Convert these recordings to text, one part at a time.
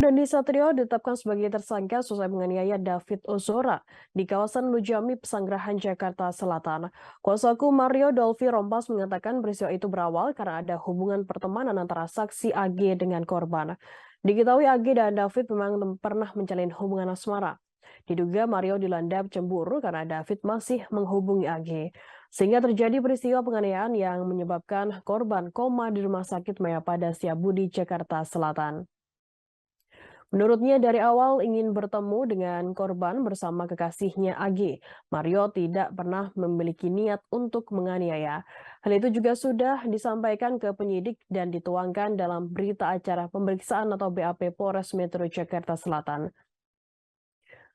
Dandi Satrio ditetapkan sebagai tersangka setelah menganiaya David Ozora di kawasan Lujami, Pesanggerahan, Jakarta Selatan. Kuasa hukum Mario Dolvi Rompas mengatakan peristiwa itu berawal karena ada hubungan pertemanan antara saksi AG dengan korban. Diketahui AG dan David memang pernah menjalin hubungan asmara. Diduga Mario dilanda cemburu karena David masih menghubungi AG. Sehingga terjadi peristiwa penganiayaan yang menyebabkan korban koma di Rumah Sakit Mayapada Setiabudi, Jakarta Selatan. Menurutnya dari awal ingin bertemu dengan korban bersama kekasihnya AG. Mario tidak pernah memiliki niat untuk menganiaya. Hal itu juga sudah disampaikan ke penyidik dan dituangkan dalam berita acara pemeriksaan atau BAP Polres Metro Jakarta Selatan.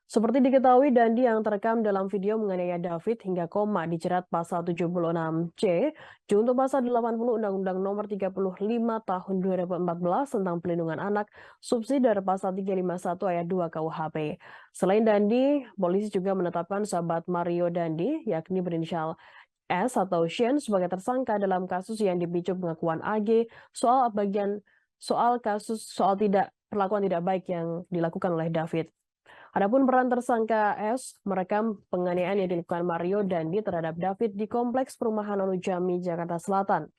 Seperti diketahui, Dandi yang terekam dalam video menganiaya David hingga koma dijerat pasal 76C, junto pasal 80 Undang-Undang Nomor 35 Tahun 2014 tentang Pelindungan Anak, subsidi pasal 351 ayat 2 KUHP. Selain Dandi, polisi juga menetapkan sahabat Mario Dandi, yakni berinisial S atau Shane sebagai tersangka dalam kasus yang dipicu pengakuan AG soal kasus soal tidak perlakuan tidak baik yang dilakukan oleh David. Adapun peran tersangka S merekam penganiayaan yang dilakukan Mario Dandi terhadap David di Kompleks Perumahan Onujami, Jakarta Selatan.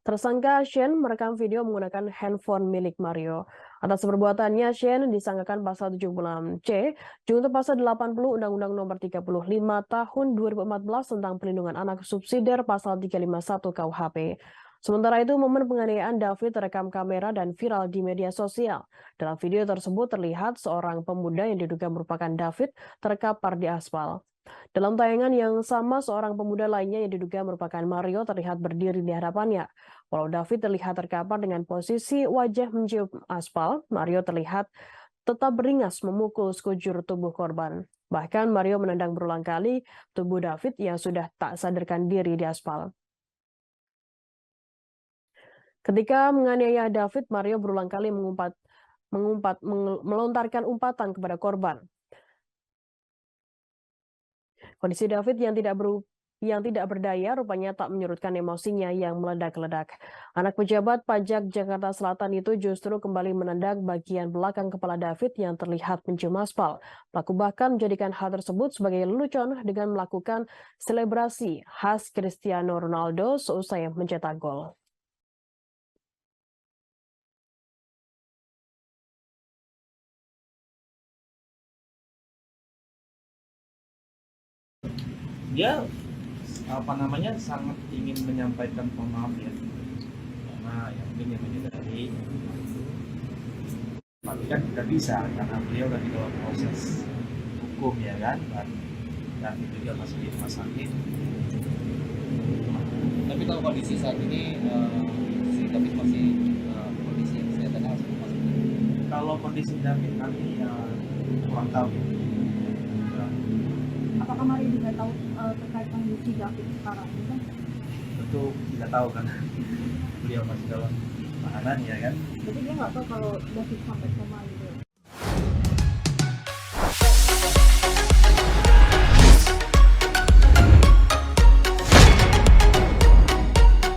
Tersangka Shane merekam video menggunakan handphone milik Mario. Atas perbuatannya, Shane disangkakan pasal 76C, junto pasal 80 Undang-Undang Nomor 35 Tahun 2014 tentang Pelindungan Anak subsidiar pasal 351 KUHP. Sementara itu, momen penganiayaan David terekam kamera dan viral di media sosial. Dalam video tersebut terlihat seorang pemuda yang diduga merupakan David terkapar di aspal. Dalam tayangan yang sama, seorang pemuda lainnya yang diduga merupakan Mario terlihat berdiri di hadapannya. Walau David terlihat terkapar dengan posisi wajah mencium aspal, Mario terlihat tetap beringas memukul sekujur tubuh korban. Bahkan Mario menendang berulang kali tubuh David yang sudah tak sadarkan diri di aspal. Ketika menganiaya David, Mario berulang kali melontarkan umpatan kepada korban. Kondisi David yang tidak berdaya rupanya tak menyurutkan emosinya yang meledak-ledak. Anak pejabat pajak Jakarta Selatan itu justru kembali menendang bagian belakang kepala David yang terlihat mencium aspal. Pelaku bahkan menjadikan hal tersebut sebagai lelucon dengan melakukan selebrasi khas Cristiano Ronaldo seusai mencetak gol. Dia sangat ingin menyampaikan mohon maaf ya, karena yang mungkin yang menyadari, tapi kan tidak bisa karena beliau udah di dalam proses hukum ya kan, dan itu juga masih di rumah sakit. Tapi kalau kondisi saat ini si David masih kondisi kesehatannya masih Kalau kondisi David nanti kurang tahu. Apakah Mario juga tahu terkait kondisi David sekarang ini kan? Tentu tidak tahu karena beliau masih dalam tahanan ya kan. Jadi dia nggak tahu kalau David sampai koma gitu.